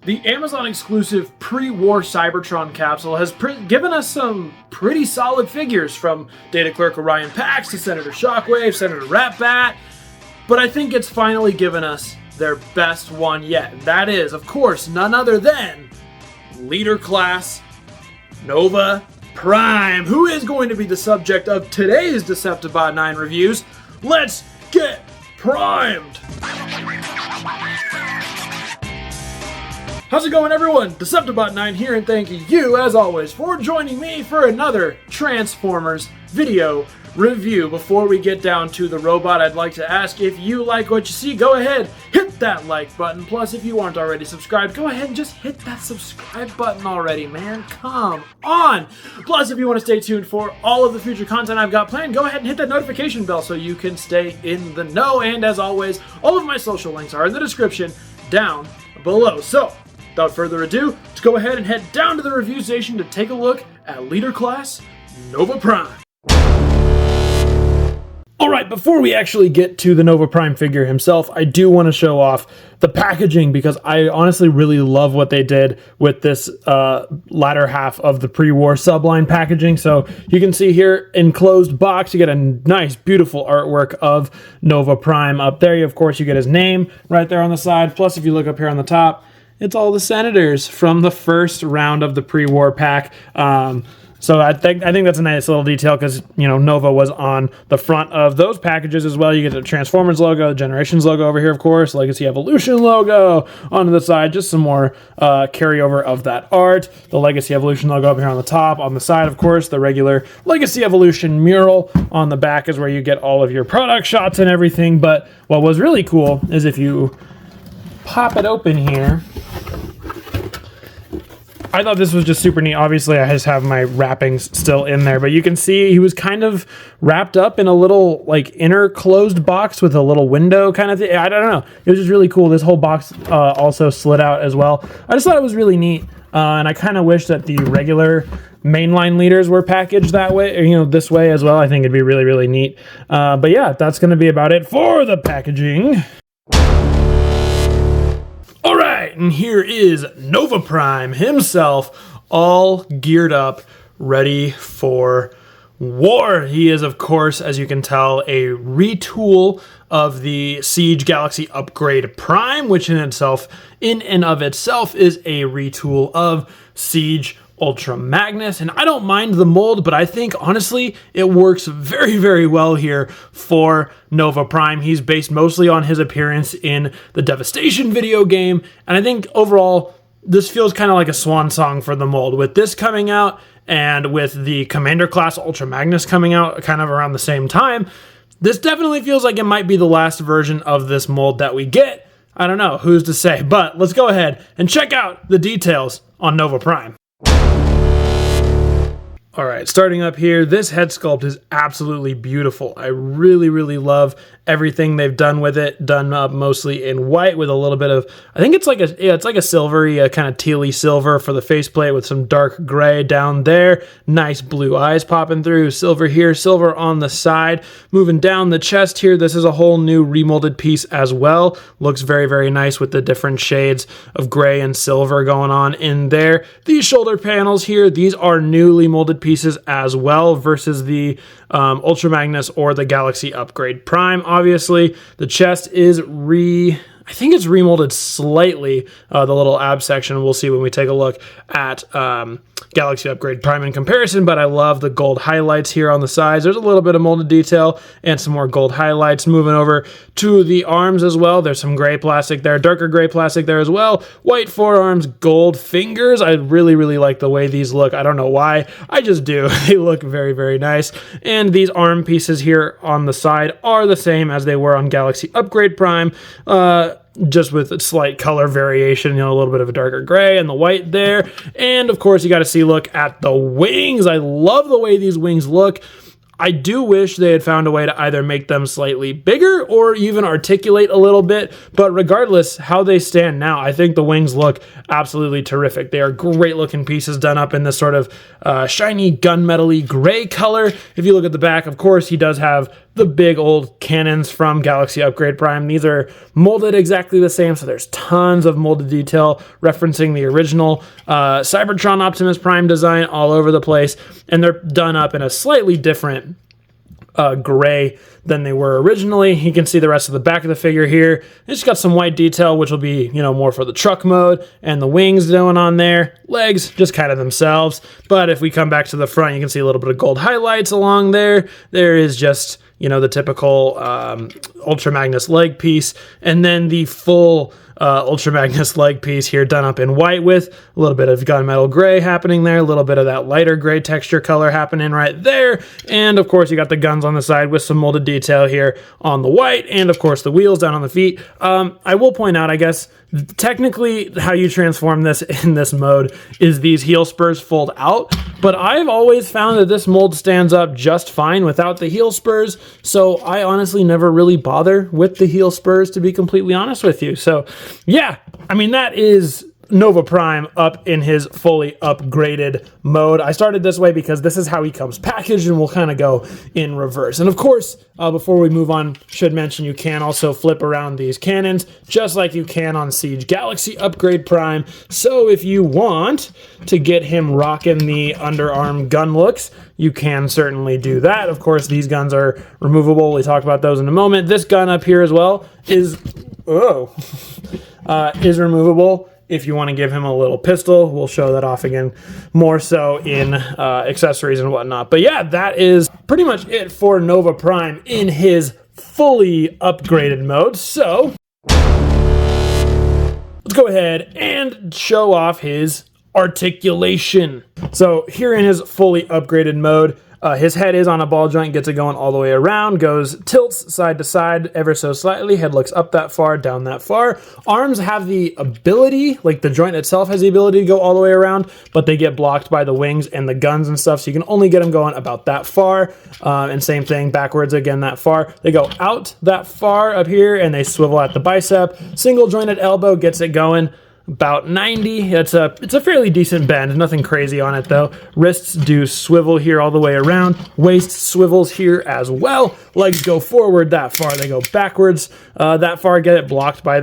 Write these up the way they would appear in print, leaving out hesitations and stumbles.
The Amazon exclusive pre-war Cybertron capsule has given us some pretty solid figures, from Data Clerk Orion Pax to Senator Shockwave, Senator Ratbat, but I think it's finally given us their best one yet. And that is, of course, none other than Leader Class Nova Prime, who is going to be the subject of today's Deceptibot 9 reviews. Let's get primed! How's it going, everyone? Deceptibot 9 here, and thank you, as always, for joining me for another Transformers video review. Before we get down to the robot, I'd like to ask, if you like what you see, go ahead, hit that like button. Plus, if you aren't already subscribed, go ahead and just hit that subscribe button already, man. Come on! Plus, if you want to stay tuned for all of the future content I've got planned, go ahead and hit that notification bell so you can stay in the know. And as always, all of my social links are in the description down below. So, without further ado, let's go ahead and head down to the review station to take a look at Leader Class Nova Prime. Alright, before we actually get to the Nova Prime figure himself, I do want to show off the packaging, because I honestly really love what they did with this latter half of the pre-war subline packaging. So you can see here, enclosed box, you get a nice, beautiful artwork of Nova Prime up there. Of course, you get his name right there on the side. Plus, if you look up here on the top, it's all the senators from the first round of the pre-war pack. So I think that's a nice little detail, because, you know, Nova was on the front of those packages as well. You get the Transformers logo, the Generations logo over here, of course, Legacy Evolution logo onto the side, just some more carryover of that art. The Legacy Evolution logo up here on the top. On the side, of course, the regular Legacy Evolution mural. On the back is where you get all of your product shots and everything. But what was really cool is if you pop it open here, I thought this was just super neat. Obviously, I just have my wrappings still in there, but you can see he was kind of wrapped up in a little, like, inner closed box with a little window kind of thing. I don't know. It was just really cool. This whole box also slid out as well. I just thought it was really neat, and I kind of wish that the regular mainline leaders were packaged that way, or, you know, this way as well. I think it'd be really, really neat. But yeah, that's going to be about it for the packaging. Alright, and here is Nova Prime himself, all geared up, ready for war. He is, of course, as you can tell, a retool of the Siege Galaxy Upgrade Prime, which in and of itself is a retool of Siege Ultra Magnus. And I don't mind the mold, but I think, honestly, it works very, very well here for Nova Prime. He's based mostly on his appearance in the Devastation video game, and I think overall this feels kind of like a swan song for the mold. With this coming out, and with the Commander Class Ultra Magnus coming out kind of around the same time, this definitely feels like it might be the last version of this mold that we get. I don't know, who's to say, but let's go ahead and check out the details on Nova Prime. Alright, starting up here, this head sculpt is absolutely beautiful. I really, really love everything they've done with it, done up mostly in white with a little bit of, I think it's like a silvery, kind of tealy silver for the faceplate with some dark gray down there. Nice blue eyes popping through, silver here, silver on the side. Moving down the chest here, this is a whole new remolded piece as well. Looks very, very nice with the different shades of gray and silver going on in there. These shoulder panels here, these are newly molded pieces as well versus the Ultra Magnus or the Galaxy Upgrade Prime. Obviously, the chest is I think it's remolded slightly, the little ab section. We'll see when we take a look at Galaxy Upgrade Prime in comparison, but I love the gold highlights here on the sides. There's a little bit of molded detail and some more gold highlights. Moving over to the arms as well, there's some gray plastic there, darker gray plastic there as well. White forearms, gold fingers. I really, really like the way these look. I don't know why, I just do. They look very, very nice. And these arm pieces here on the side are the same as they were on Galaxy Upgrade Prime. Just with a slight color variation, you know, a little bit of a darker gray and the white there. And of course, you got to see, look at the wings. I love the way these wings look. I do wish they had found a way to either make them slightly bigger or even articulate a little bit, but regardless how they stand now, I think the wings look absolutely terrific. They are great looking pieces done up in this sort of shiny gunmetal-y gray color. If you look at the back, of course, he does have the big old cannons from Galaxy Upgrade Prime. These are molded exactly the same, so there's tons of molded detail referencing the original Cybertron Optimus Prime design all over the place, and they're done up in a slightly different gray than they were originally. You can see the rest of the back of the figure here. It's got some white detail, which will be, you know, more for the truck mode, and the wings going on there. Legs, just kind of themselves. But if we come back to the front, you can see a little bit of gold highlights along there. There is just, you know, the typical Ultra Magnus leg piece, and then the full Ultra Magnus leg piece here done up in white with a little bit of gunmetal gray happening there, a little bit of that lighter gray texture color happening right there, and of course you got the guns on the side with some molded detail here on the white, and of course the wheels down on the feet. I will point out, I guess, technically how you transform this in this mode is these heel spurs fold out, but I've always found that this mold stands up just fine without the heel spurs, so I honestly never really bother with the heel spurs, to be completely honest with you. So yeah, I mean, that is Nova Prime up in his fully upgraded mode. I started this way because this is how he comes packaged, and we'll kind of go in reverse. And of course, before we move on, should mention you can also flip around these cannons just like you can on Siege Galaxy Upgrade Prime. So if you want to get him rocking the underarm gun looks, you can certainly do that. Of course, these guns are removable. We talk about those in a moment. This gun up here as well is removable. If you want to give him a little pistol, we'll show that off again more so in accessories and whatnot. But yeah, that is pretty much it for Nova Prime in his fully upgraded mode. So let's go ahead and show off his articulation. So here in his fully upgraded mode, his head is on a ball joint, gets it going all the way around, tilts side to side ever so slightly, head looks up that far, down that far. Arms have the ability, like the joint itself has the ability to go all the way around, but they get blocked by the wings and the guns and stuff, so you can only get them going about that far. And same thing, backwards again that far. They go out that far up here, and they swivel at the bicep. Single jointed elbow gets it going about 90. It's a fairly decent bend, nothing crazy on it though. Wrists do swivel here all the way around. Waist swivels here as well. Legs go forward that far, they go backwards that far, get it blocked by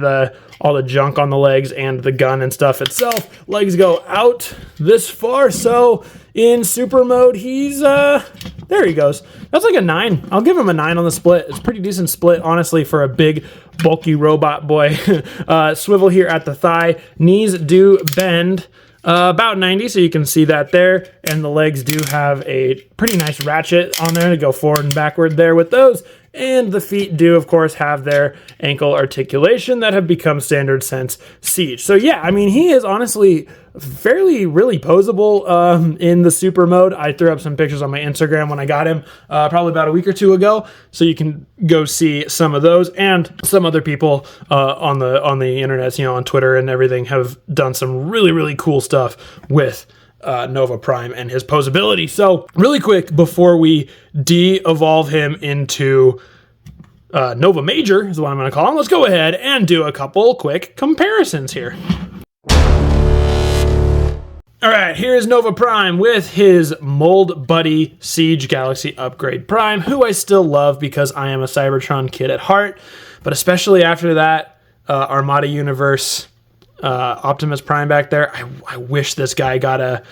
all the junk on the legs and the gun and stuff itself. Legs go out this far, so in super mode, he's, there he goes. That's like a 9. I'll give him a 9 on the split. It's a pretty decent split, honestly, for a big, bulky robot boy. Swivel here at the thigh. Knees do bend about 90, so you can see that there. And the legs do have a pretty nice ratchet on there to go forward and backward there with those. And the feet do, of course, have their ankle articulation that have become standard since Siege. So yeah, I mean, he is honestly really posable in the super mode. I threw up some pictures on my Instagram when I got him probably about a week or two ago, so you can go see some of those. And some other people on the internet, you know, on Twitter and everything, have done some really cool stuff with Nova Prime and his posability. So really quick, before we de-evolve him into Nova Major, is what I'm going to call him, let's go ahead and do a couple quick comparisons here. All right, here's Nova Prime with his mold buddy Siege Galaxy Upgrade Prime, who I still love because I am a Cybertron kid at heart, but especially after that Armada Universe Optimus Prime back there, I wish this guy got a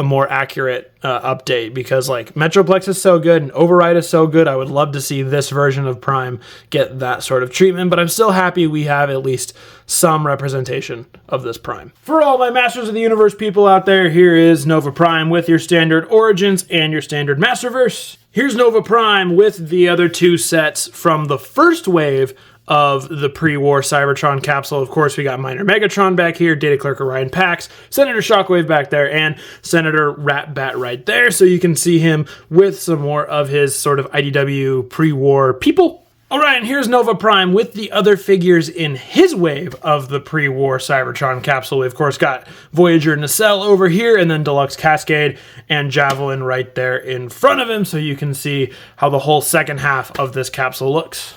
more accurate update, because like Metroplex is so good and Override is so good. I would love to see this version of Prime get that sort of treatment, but I'm still happy we have at least some representation of this Prime. For all my Masters of the Universe people out there, here is Nova Prime with your standard Origins and your standard Masterverse. Here's Nova Prime with the other two sets from the first wave of the pre-war Cybertron capsule. Of course, we got Minor Megatron back here, Data Clerk Orion Pax, Senator Shockwave back there, and Senator Ratbat right there, so you can see him with some more of his sort of IDW pre-war people. Alright, and here's Nova Prime with the other figures in his wave of the pre-war Cybertron capsule. We, of course, got Voyager Nacelle over here, and then Deluxe Cascade and Javelin right there in front of him, so you can see how the whole second half of this capsule looks.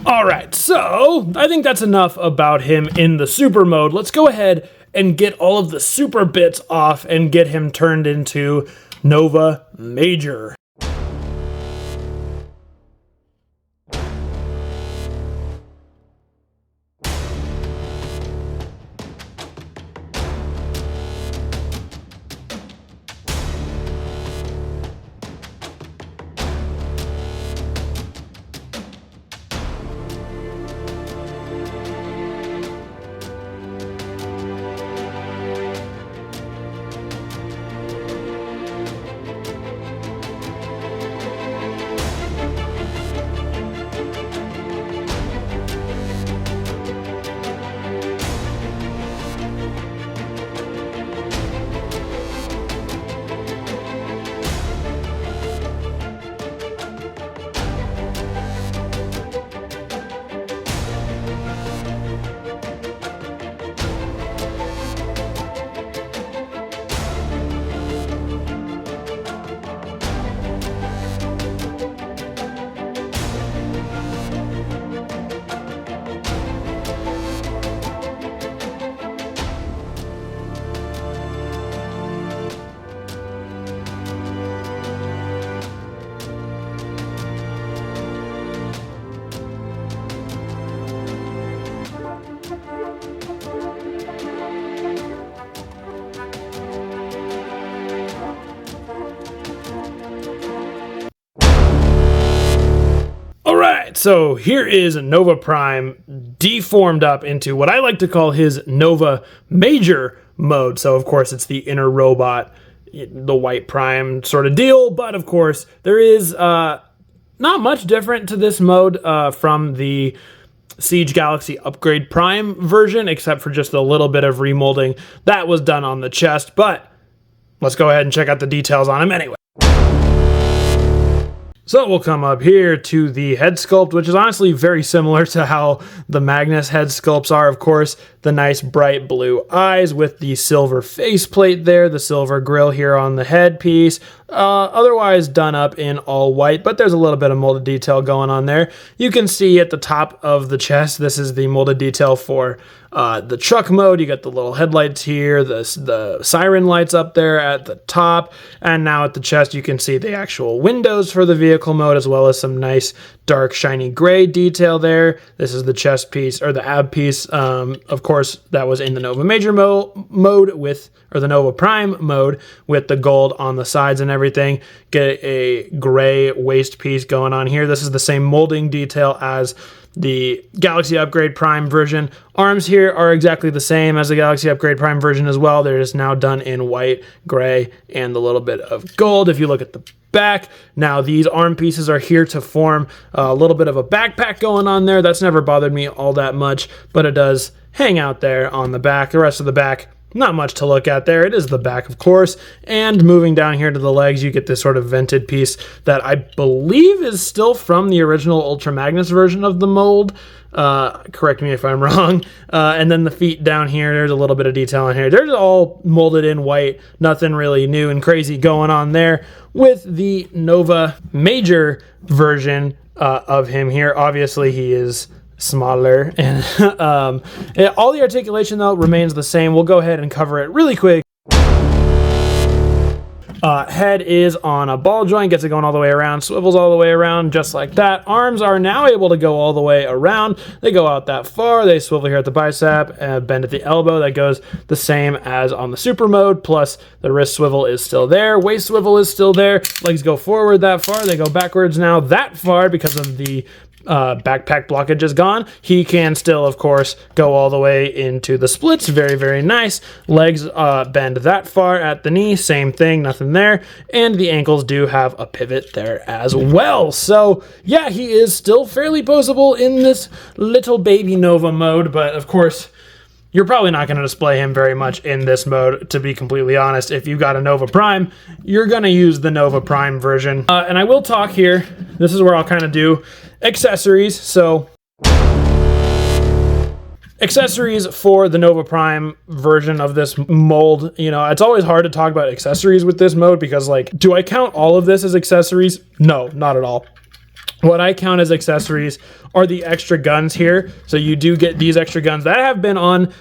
Alright, so I think that's enough about him in the super mode. Let's go ahead and get all of the super bits off and get him turned into Nova Major. so here is Nova Prime deformed up into what I like to call his Nova Major mode. So of course it's the inner robot, the white Prime sort of deal, but of course there is not much different to this mode from the Siege Galaxy Upgrade Prime version, except for just a little bit of remolding that was done on the chest. But let's go ahead and check out the details on him anyway. So we'll come up here to the head sculpt, which is honestly very similar to how the Magnus head sculpts are. Of course, the nice bright blue eyes with the silver faceplate there, the silver grill here on the headpiece. Otherwise done up in all white, but there's a little bit of molded detail going on there. You can see at the top of the chest, this is the molded detail for the truck mode. You got the little headlights here, the siren lights up there at the top, and now at the chest you can see the actual windows for the vehicle mode, as well as some nice dark shiny gray detail there. This is the chest piece, or the ab piece. Of course, that was in the Nova Major mode with, or the Nova Prime mode with the gold on the sides and everything. Get a gray waist piece going on here. This is the same molding detail as the Galaxy Upgrade Prime version. Arms here are exactly the same as the Galaxy Upgrade Prime version as well. They're just now done in white, gray, and a little bit of gold. If you look at the back, now these arm pieces are here to form a little bit of a backpack going on there. That's never bothered me all that much, but it does hang out there on the back. The rest of the back, not much to look at there. It is the back, of course. And moving down here to the legs, you get this sort of vented piece that I believe is still from the original Ultra Magnus version of the mold. Correct me if I'm wrong. And then the feet down here, there's a little bit of detail in here. They're all molded in white. Nothing really new and crazy going on there. With the Nova Major version of him here, obviously he is smaller, and all the articulation though remains the same. We'll go ahead and cover it really quick. Head is on a ball joint, gets it going all the way around, swivels all the way around just like that. Arms are now able to go all the way around. They go out that far. They swivel here at the bicep, bend at the elbow. That goes the same as on the super mode, plus the wrist swivel is still there. Waist swivel is still there. Legs go forward that far. They go backwards now that far because of the backpack blockage is gone. He can still, of course, go all the way into the splits. Very, very nice. Legs bend that far at the knee. Same thing, nothing there. And the ankles do have a pivot there as well. So, yeah, he is still fairly poseable in this little baby Nova mode, but of course, you're probably not going to display him very much in this mode, to be completely honest. If you've got a Nova Prime, you're going to use the Nova Prime version. And I will talk here. This is where I'll kind of do accessories. So, accessories for the Nova Prime version of this mold. You know, it's always hard to talk about accessories with this mode because, like, do I count all of this as accessories? No, not at all. What I count as accessories are the extra guns here. So you do get these extra guns that have been on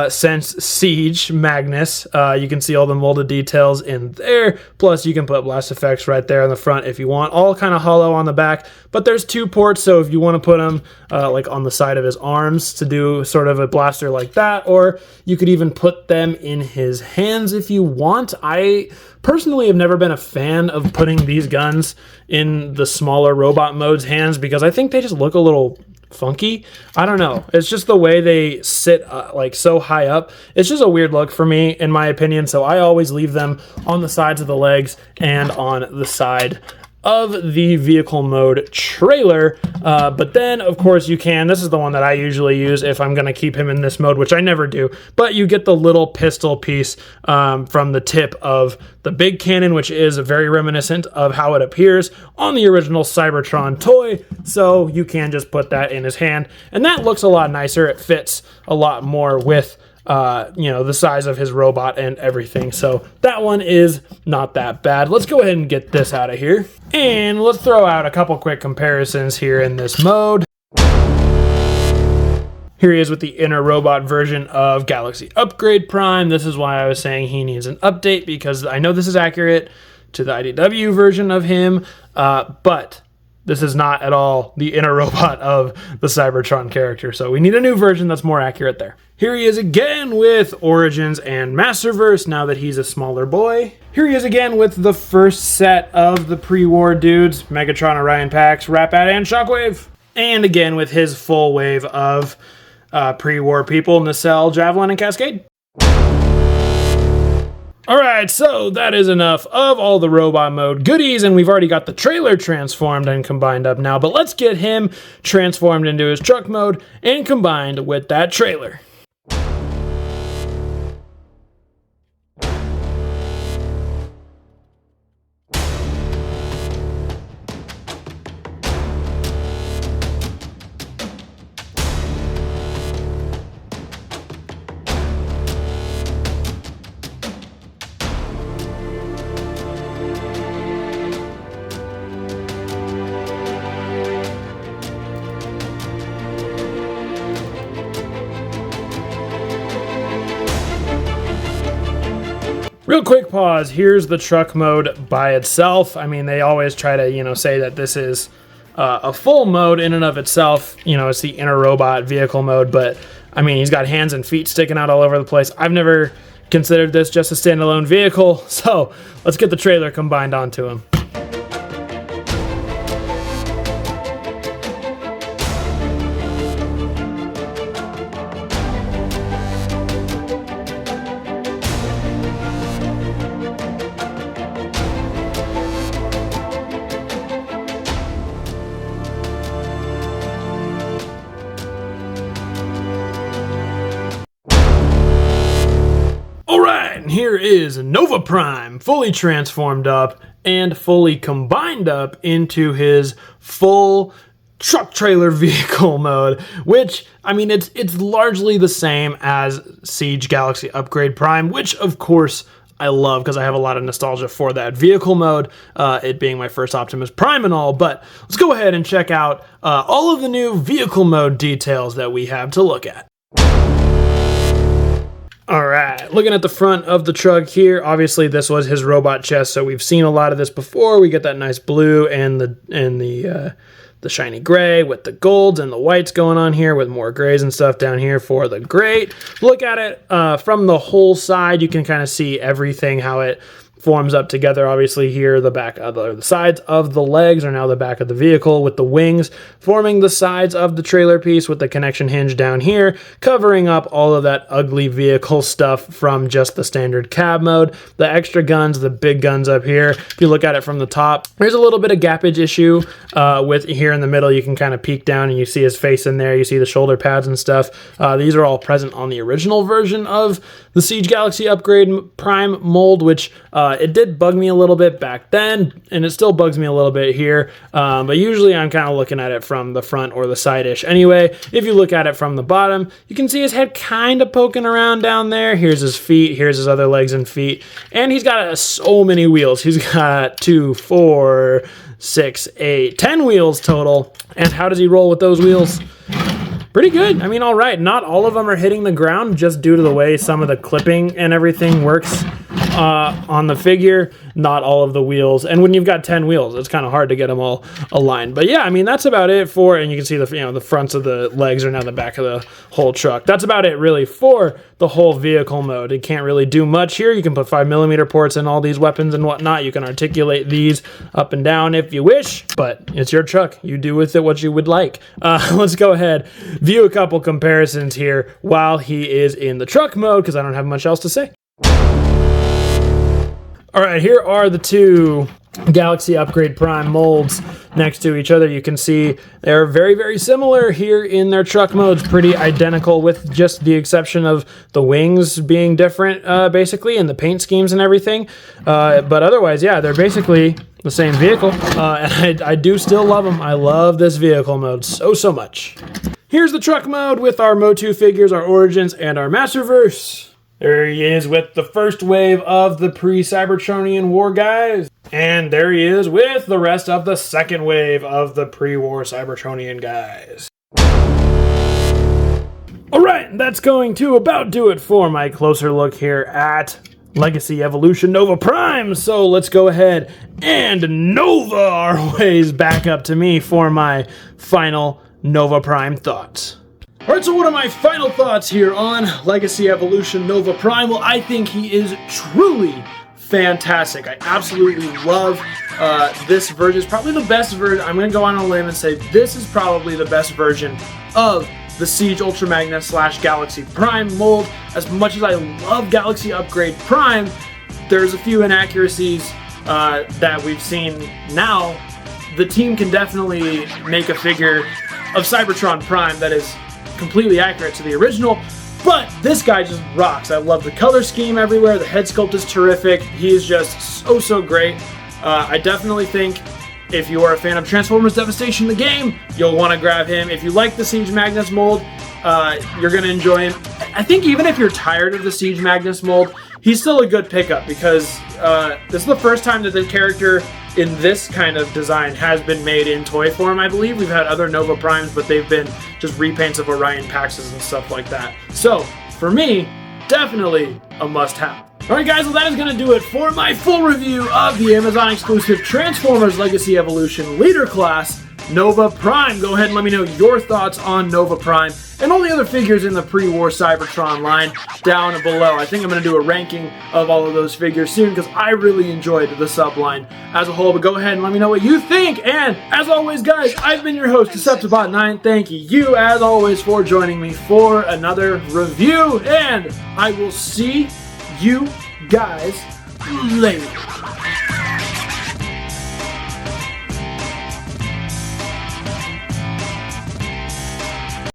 since Siege Magnus. You can see all the molded details in there. Plus you can put blast effects right there on the front if you want. All kind of hollow on the back. But there's 2 ports, so if you want to put them like on the side of his arms to do sort of a blaster like that, or you could even put them in his hands if you want. I personally have never been a fan of putting these guns in the smaller robot mode's hands because I think they just look a little funky. I don't know. It's just the way they sit like so high up. It's just a weird look for me, in my opinion. So I always leave them on the sides of the legs and on the side of the vehicle mode trailer. But then, of course, you can, this is the one that I usually use if I'm going to keep him in this mode, which I never do, but you get the little pistol piece from the tip of the big cannon, which is very reminiscent of how it appears on the original Cybertron toy. So you can just put that in his hand, and that looks a lot nicer. It fits a lot more with you know, the size of his robot and everything. So that one is not that bad. Let's go ahead and get this out of here. And let's throw out a couple quick comparisons here in this mode. Here he is with the inner robot version of Galaxy Upgrade Prime. This is why I was saying he needs an update, because I know this is accurate to the IDW version of him, but this is not at all the inner robot of the Cybertron character. So we need a new version that's more accurate there. Here he is again with Origins and Masterverse, now that he's a smaller boy. Here he is again with the first set of the pre-war dudes, Megatron, Orion Pax, Rat-Bat, and Shockwave. And again, with his full wave of pre-war people, Nacelle, Javelin, and Cascade. Alright, so that is enough of all the robot mode goodies, and we've already got the trailer transformed and combined up now, but let's get him transformed into his truck mode and combined with that trailer. Real quick pause, here's the truck mode by itself. I mean, they always try to, say that this is a full mode in and of itself. It's the inner robot vehicle mode, but I mean, he's got hands and feet sticking out all over the place. I've never considered this just a standalone vehicle, so let's get the trailer combined onto him. Alright, here is Nova Prime, fully transformed up and fully combined up into his full truck trailer vehicle mode, which, I mean, it's largely the same as Siege Galaxy Upgrade Prime, which, of course, I love because I have a lot of nostalgia for that vehicle mode, it being my first Optimus Prime and all, but let's go ahead and check out all of the new vehicle mode details that we have to look at. Alright, looking at the front of the truck here, obviously this was his robot chest, so we've seen a lot of this before. We get that nice blue and the shiny gray with the golds and the whites going on here with more grays and stuff down here for the great. Look at it from the whole side, you can kind of see everything, how it forms up together. Obviously here, the sides of the legs are now the back of the vehicle, with the wings forming the sides of the trailer piece, with the connection hinge down here, covering up all of that ugly vehicle stuff from just the standard cab mode. The extra guns, the big guns up here, if you look at it from the top, there's a little bit of gappage issue with here in the middle. You can kind of peek down and you see his face in there, you see the shoulder pads and stuff. These are all present on the original version of the Siege Galaxy Upgrade Prime mold, which it did bug me a little bit back then, and it still bugs me a little bit here, but usually I'm kind of looking at it from the front or the side-ish. Anyway, if you look at it from the bottom, you can see his head kind of poking around down there. Here's his feet, here's his other legs and feet, and he's got so many wheels. He's got 2, 4, 6, 8, 10 wheels total. And how does he roll with those wheels? Pretty good. I mean, all right. Not all of them are hitting the ground just due to the way some of the clipping and everything works on the figure. Not all of the wheels. And when you've got 10 wheels, it's kind of hard to get them all aligned. But yeah, I mean, that's about it for, and you can see the fronts of the legs are now the back of the whole truck. That's about it really for the whole vehicle mode. It can't really do much here. You can put 5mm ports in all these weapons and whatnot. You can articulate these up and down if you wish, but it's your truck. You do with it what you would like. Let's go ahead, view a couple comparisons here while he is in the truck mode, because I don't have much else to say. All right, here are the two Galaxy Upgrade Prime molds next to each other. You can see they're very, very similar here in their truck modes, pretty identical with just the exception of the wings being different, basically, and the paint schemes and everything. But otherwise, yeah, they're basically the same vehicle, and I do still love them. I love this vehicle mode so much. Here's the truck mode with our Motu figures, our Origins, and our Masterverse. There he is with the first wave of the pre-Cybertronian war guys. And there he is with the rest of the second wave of the pre-war Cybertronian guys. Alright, that's going to about do it for my closer look here at Legacy Evolution Nova Prime. So let's go ahead and Nova our ways back up to me for my final Nova Prime thoughts. Alright, so what are my final thoughts here on Legacy Evolution Nova Prime? Well, I think he is truly fantastic. I absolutely love this version. It's probably the best version. I'm going to go on a limb and say this is probably the best version of the Siege Ultra Magnus / Galaxy Prime mold. As much as I love Galaxy Upgrade Prime, there's a few inaccuracies that we've seen now. The team can definitely make a figure of Cybertron Prime that is completely accurate to the original, but this guy just rocks. I love the color scheme everywhere. The head sculpt is terrific. He is just so great. I definitely think if you are a fan of Transformers Devastation the game, you'll want to grab him. If you like the Siege Magnus mold, you're going to enjoy him. I think even if you're tired of the Siege Magnus mold, he's still a good pickup because this is the first time that the character in this kind of design has been made in toy form, I believe. We've had other Nova Primes, but they've been just repaints of Orion Paxes and stuff like that. So, for me, definitely a must-have. Alright guys, well that is going to do it for my full review of the Amazon exclusive Transformers Legacy Evolution Leader Class Nova Prime. Go ahead and let me know your thoughts on Nova Prime and all the other figures in the pre-war Cybertron line down below. I think I'm going to do a ranking of all of those figures soon because I really enjoyed the subline as a whole. But go ahead and let me know what you think. And as always guys, I've been your host Deceptibot9. Thank you as always for joining me for another review. And I will see you guys later.